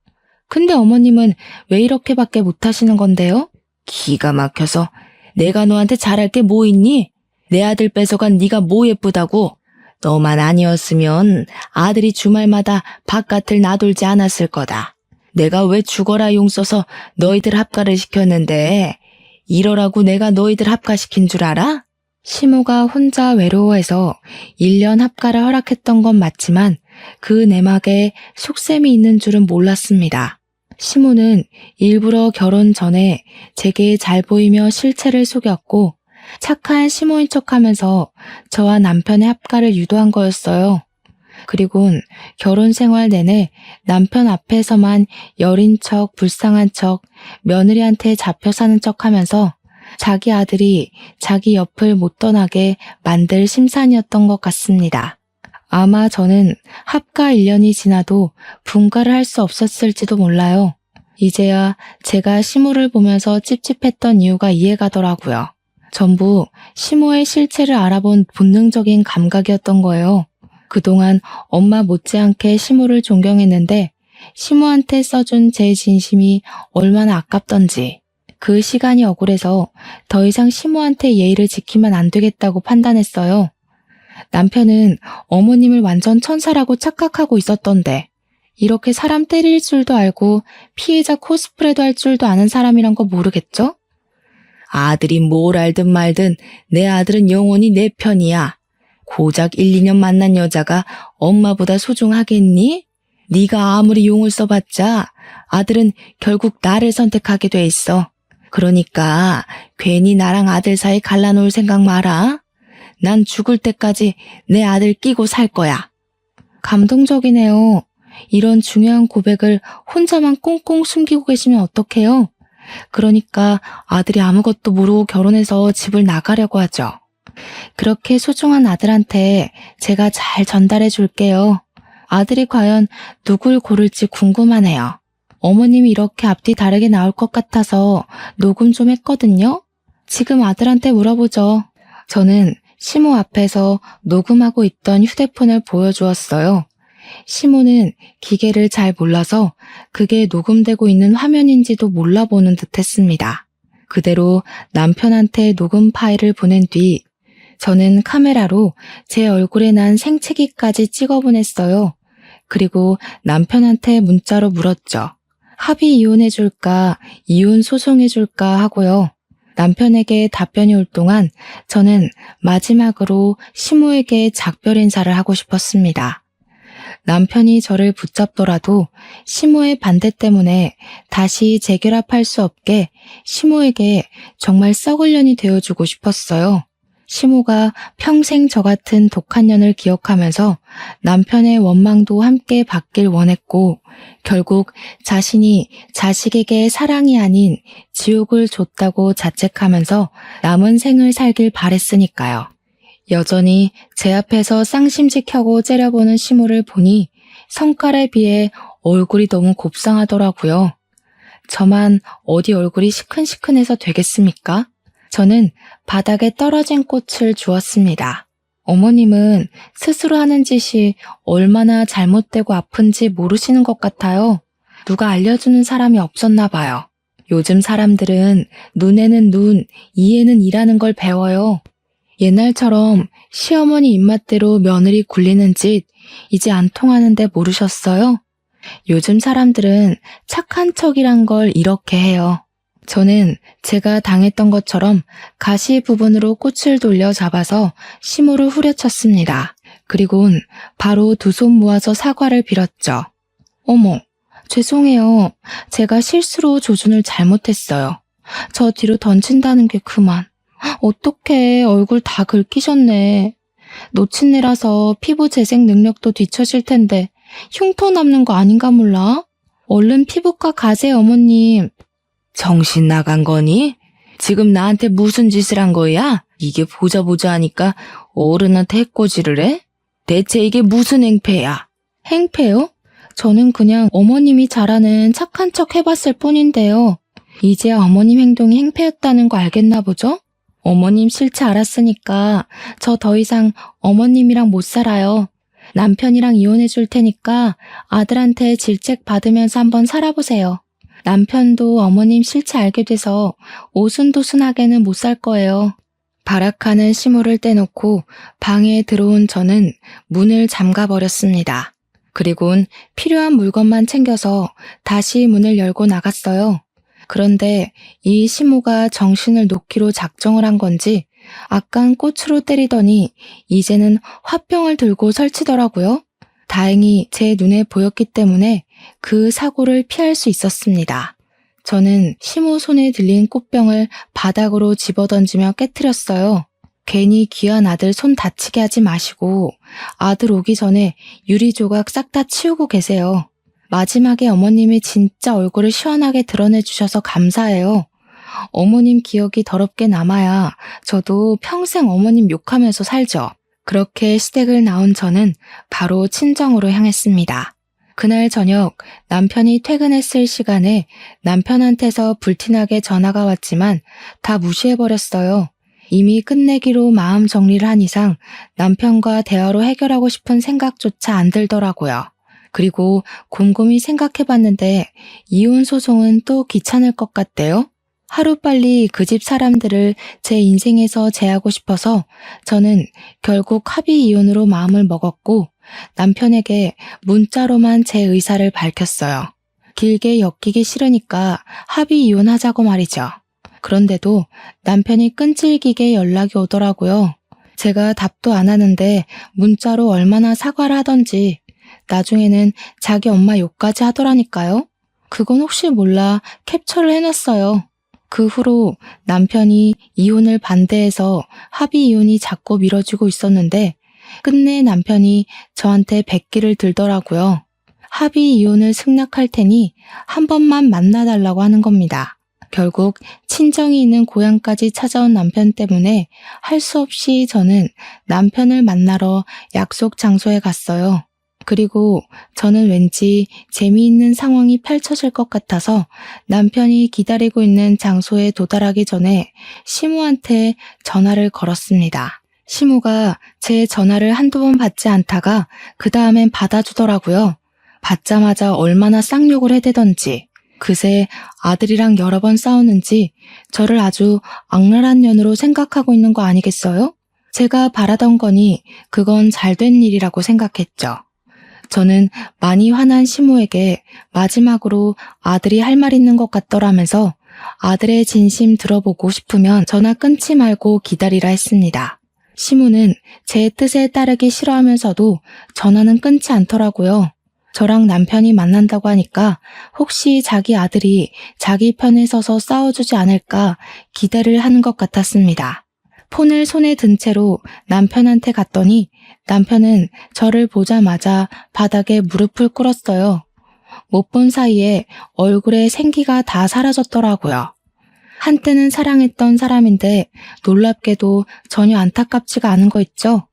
근데 어머님은 왜 이렇게밖에 못하시는 건데요? 기가 막혀서 내가 너한테 잘할 게 뭐 있니? 내 아들 뺏어간 네가 뭐 예쁘다고? 너만 아니었으면 아들이 주말마다 바깥을 나돌지 않았을 거다. 내가 왜 죽어라 용 써서 너희들 합가를 시켰는데 이러라고 내가 너희들 합가시킨 줄 알아? 시모가 혼자 외로워해서 1년 합가를 허락했던 건 맞지만 그 내막에 속셈이 있는 줄은 몰랐습니다. 시모는 일부러 결혼 전에 제게 잘 보이며 실체를 속였고 착한 시모인 척하면서 저와 남편의 합가를 유도한 거였어요. 그리곤 결혼 생활 내내 남편 앞에서만 여린 척, 불쌍한 척, 며느리한테 잡혀 사는 척하면서 자기 아들이 자기 옆을 못 떠나게 만들 심산이었던 것 같습니다. 아마 저는 합가 1년이 지나도 분가를 할 수 없었을지도 몰라요. 이제야 제가 시모를 보면서 찝찝했던 이유가 이해가더라고요. 전부 시모의 실체를 알아본 본능적인 감각이었던 거예요. 그동안 엄마 못지않게 시모를 존경했는데 시모한테 써준 제 진심이 얼마나 아깝던지 그 시간이 억울해서 더 이상 시모한테 예의를 지키면 안 되겠다고 판단했어요. 남편은 어머님을 완전 천사라고 착각하고 있었던데 이렇게 사람 때릴 줄도 알고 피해자 코스프레도 할 줄도 아는 사람이란 거 모르겠죠? 아들이 뭘 알든 말든 내 아들은 영원히 내 편이야. 고작 1, 2년 만난 여자가 엄마보다 소중하겠니? 네가 아무리 용을 써봤자 아들은 결국 나를 선택하게 돼 있어. 그러니까 괜히 나랑 아들 사이 갈라놓을 생각 마라. 난 죽을 때까지 내 아들 끼고 살 거야. 감동적이네요. 이런 중요한 고백을 혼자만 꽁꽁 숨기고 계시면 어떡해요? 그러니까 아들이 아무것도 모르고 결혼해서 집을 나가려고 하죠. 그렇게 소중한 아들한테 제가 잘 전달해 줄게요. 아들이 과연 누굴 고를지 궁금하네요. 어머님이 이렇게 앞뒤 다르게 나올 것 같아서 녹음 좀 했거든요. 지금 아들한테 물어보죠. 저는 시모 앞에서 녹음하고 있던 휴대폰을 보여주었어요. 시모는 기계를 잘 몰라서 그게 녹음되고 있는 화면인지도 몰라보는 듯 했습니다. 그대로 남편한테 녹음 파일을 보낸 뒤 저는 카메라로 제 얼굴에 난 생채기까지 찍어 보냈어요. 그리고 남편한테 문자로 물었죠. 합의 이혼해줄까, 이혼 소송해줄까 하고요. 남편에게 답변이 올 동안 저는 마지막으로 시모에게 작별 인사를 하고 싶었습니다. 남편이 저를 붙잡더라도 시모의 반대 때문에 다시 재결합할 수 없게 시모에게 정말 썩을 년이 되어주고 싶었어요. 시모가 평생 저 같은 독한 년을 기억하면서 남편의 원망도 함께 받길 원했고 결국 자신이 자식에게 사랑이 아닌 지옥을 줬다고 자책하면서 남은 생을 살길 바랬으니까요. 여전히 제 앞에서 쌍심지 켜고 째려보는 시모를 보니 성깔에 비해 얼굴이 너무 곱상하더라고요. 저만 어디 얼굴이 시큰시큰해서 되겠습니까? 저는 바닥에 떨어진 꽃을 주었습니다. 어머님은 스스로 하는 짓이 얼마나 잘못되고 아픈지 모르시는 것 같아요. 누가 알려주는 사람이 없었나 봐요. 요즘 사람들은 눈에는 눈, 이에는 이라는 걸 배워요. 옛날처럼 시어머니 입맛대로 며느리 굴리는 짓 이제 안 통하는데 모르셨어요? 요즘 사람들은 착한 척이란 걸 이렇게 해요. 저는 제가 당했던 것처럼 가시 부분으로 꽃을 돌려 잡아서 시모를 후려쳤습니다. 그리곤 바로 두 손 모아서 사과를 빌었죠. 어머, 죄송해요. 제가 실수로 조준을 잘못했어요. 저 뒤로 던진다는 게 그만. 어떡해, 얼굴 다 긁히셨네. 노친내라서 피부 재생 능력도 뒤처질 텐데 흉터 남는 거 아닌가 몰라? 얼른 피부과 가세요, 어머님. 정신 나간 거니? 지금 나한테 무슨 짓을 한 거야? 이게 보자 하니까 어른한테 해코지를 해? 대체 이게 무슨 행패야? 행패요? 저는 그냥 어머님이 잘하는 착한 척 해봤을 뿐인데요. 이제야 어머님 행동이 행패였다는 거 알겠나 보죠? 어머님 실체 알았으니까 저 더 이상 어머님이랑 못 살아요. 남편이랑 이혼해 줄 테니까 아들한테 질책 받으면서 한번 살아보세요. 남편도 어머님 실체 알게 돼서 오순도순하게는 못 살 거예요. 발악하는 시모를 떼놓고 방에 들어온 저는 문을 잠가버렸습니다. 그리곤 필요한 물건만 챙겨서 다시 문을 열고 나갔어요. 그런데 이 시모가 정신을 놓기로 작정을 한 건지 아깐 꽃으로 때리더니 이제는 화병을 들고 설치더라고요. 다행히 제 눈에 보였기 때문에 그 사고를 피할 수 있었습니다. 저는 시모 손에 들린 꽃병을 바닥으로 집어던지며 깨트렸어요. 괜히 귀한 아들 손 다치게 하지 마시고 아들 오기 전에 유리 조각 싹 다 치우고 계세요. 마지막에 어머님이 진짜 얼굴을 시원하게 드러내 주셔서 감사해요. 어머님 기억이 더럽게 남아야 저도 평생 어머님 욕하면서 살죠. 그렇게 시댁을 나온 저는 바로 친정으로 향했습니다. 그날 저녁 남편이 퇴근했을 시간에 남편한테서 불티나게 전화가 왔지만 다 무시해버렸어요. 이미 끝내기로 마음 정리를 한 이상 남편과 대화로 해결하고 싶은 생각조차 안 들더라고요. 그리고 곰곰이 생각해봤는데 이혼 소송은 또 귀찮을 것 같대요. 하루빨리 그 집 사람들을 제 인생에서 제하고 싶어서 저는 결국 합의 이혼으로 마음을 먹었고 남편에게 문자로만 제 의사를 밝혔어요. 길게 엮이기 싫으니까 합의 이혼하자고 말이죠. 그런데도 남편이 끈질기게 연락이 오더라고요. 제가 답도 안 하는데 문자로 얼마나 사과를 하던지 나중에는 자기 엄마 욕까지 하더라니까요. 그건 혹시 몰라 캡처를 해놨어요. 그 후로 남편이 이혼을 반대해서 합의 이혼이 자꾸 미뤄지고 있었는데 끝내 남편이 저한테 백기를 들더라고요. 합의 이혼을 승낙할 테니 한 번만 만나달라고 하는 겁니다. 결국 친정이 있는 고향까지 찾아온 남편 때문에 할 수 없이 저는 남편을 만나러 약속 장소에 갔어요. 그리고 저는 왠지 재미있는 상황이 펼쳐질 것 같아서 남편이 기다리고 있는 장소에 도달하기 전에 시모한테 전화를 걸었습니다. 시모가 제 전화를 한두 번 받지 않다가 그 다음엔 받아주더라고요. 받자마자 얼마나 쌍욕을 해대던지 그새 아들이랑 여러 번 싸우는지 저를 아주 악랄한 년으로 생각하고 있는 거 아니겠어요? 제가 바라던 거니 그건 잘된 일이라고 생각했죠. 저는 많이 화난 시모에게 마지막으로 아들이 할 말 있는 것 같더라면서 아들의 진심 들어보고 싶으면 전화 끊지 말고 기다리라 했습니다. 시모는 제 뜻에 따르기 싫어하면서도 전화는 끊지 않더라고요. 저랑 남편이 만난다고 하니까 혹시 자기 아들이 자기 편에 서서 싸워주지 않을까 기대를 하는 것 같았습니다. 폰을 손에 든 채로 남편한테 갔더니 남편은 저를 보자마자 바닥에 무릎을 꿇었어요. 못 본 사이에 얼굴에 생기가 다 사라졌더라고요. 한때는 사랑했던 사람인데 놀랍게도 전혀 안타깝지가 않은 거 있죠?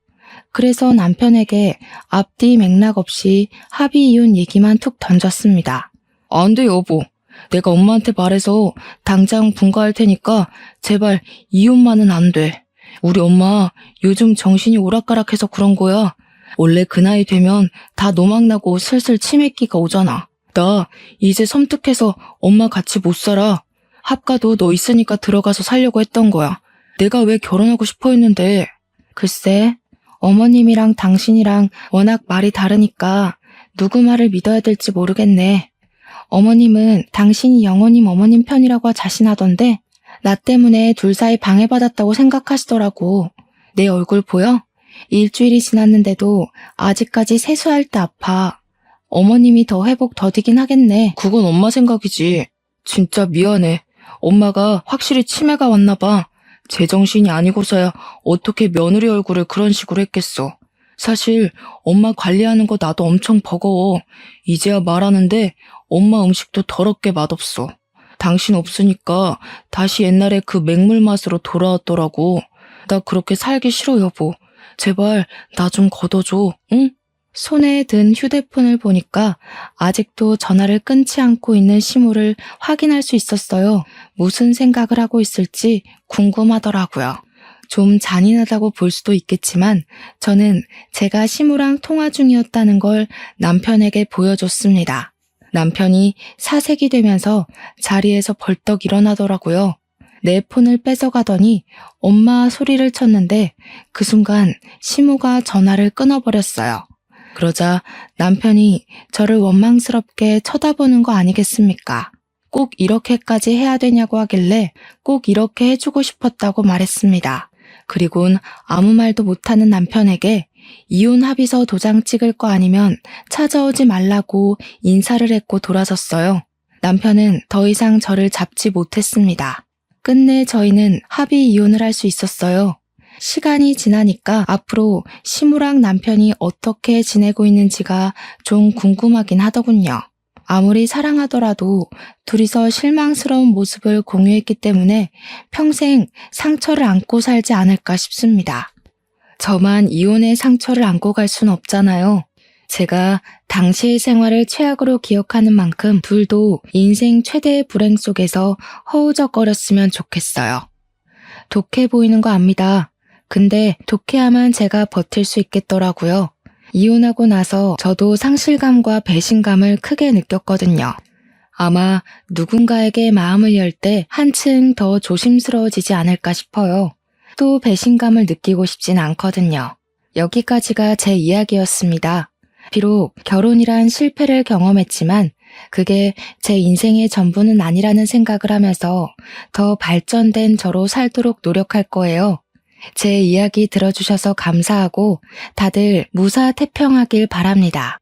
그래서 남편에게 앞뒤 맥락 없이 합의 이혼 얘기만 툭 던졌습니다. 안 돼 여보. 내가 엄마한테 말해서 당장 분가할 테니까 제발 이혼만은 안 돼. 우리 엄마 요즘 정신이 오락가락해서 그런 거야. 원래 그 나이 되면 다 노망나고 슬슬 치매기가 오잖아. 나 이제 섬뜩해서 엄마 같이 못 살아. 합가도 너 있으니까 들어가서 살려고 했던 거야. 내가 왜 결혼하고 싶어 했는데. 글쎄, 어머님이랑 당신이랑 워낙 말이 다르니까 누구 말을 믿어야 될지 모르겠네. 어머님은 당신이 영호님 어머님 편이라고 자신하던데 나 때문에 둘 사이 방해받았다고 생각하시더라고. 내 얼굴 보여? 일주일이 지났는데도 아직까지 세수할 때 아파. 어머님이 더 회복 더디긴 하겠네. 그건 엄마 생각이지. 진짜 미안해. 엄마가 확실히 치매가 왔나 봐. 제정신이 아니고서야 어떻게 며느리 얼굴을 그런 식으로 했겠어. 사실 엄마 관리하는 거 나도 엄청 버거워. 이제야 말하는데 엄마 음식도 더럽게 맛없어. 당신 없으니까 다시 옛날에 그 맹물 맛으로 돌아왔더라고. 나 그렇게 살기 싫어 여보. 제발 나 좀 걷어줘, 응? 손에 든 휴대폰을 보니까 아직도 전화를 끊지 않고 있는 시모를 확인할 수 있었어요. 무슨 생각을 하고 있을지 궁금하더라고요. 좀 잔인하다고 볼 수도 있겠지만 저는 제가 시모랑 통화 중이었다는 걸 남편에게 보여줬습니다. 남편이 사색이 되면서 자리에서 벌떡 일어나더라고요. 내 폰을 뺏어가더니 엄마 소리를 쳤는데 그 순간 시모가 전화를 끊어버렸어요. 그러자 남편이 저를 원망스럽게 쳐다보는 거 아니겠습니까? 꼭 이렇게까지 해야 되냐고 하길래 꼭 이렇게 해주고 싶었다고 말했습니다. 그리곤 아무 말도 못하는 남편에게 이혼 합의서 도장 찍을 거 아니면 찾아오지 말라고 인사를 했고 돌아섰어요. 남편은 더 이상 저를 잡지 못했습니다. 끝내 저희는 합의 이혼을 할 수 있었어요. 시간이 지나니까 앞으로 시무랑 남편이 어떻게 지내고 있는지가 좀 궁금하긴 하더군요. 아무리 사랑하더라도 둘이서 실망스러운 모습을 공유했기 때문에 평생 상처를 안고 살지 않을까 싶습니다. 저만 이혼의 상처를 안고 갈 순 없잖아요. 제가 당시의 생활을 최악으로 기억하는 만큼 둘도 인생 최대의 불행 속에서 허우적거렸으면 좋겠어요. 독해 보이는 거 압니다. 근데 독해야만 제가 버틸 수 있겠더라고요. 이혼하고 나서 저도 상실감과 배신감을 크게 느꼈거든요. 아마 누군가에게 마음을 열 때 한층 더 조심스러워지지 않을까 싶어요. 또 배신감을 느끼고 싶진 않거든요. 여기까지가 제 이야기였습니다. 비록 결혼이란 실패를 경험했지만 그게 제 인생의 전부는 아니라는 생각을 하면서 더 발전된 저로 살도록 노력할 거예요. 제 이야기 들어주셔서 감사하고 다들 무사태평하길 바랍니다.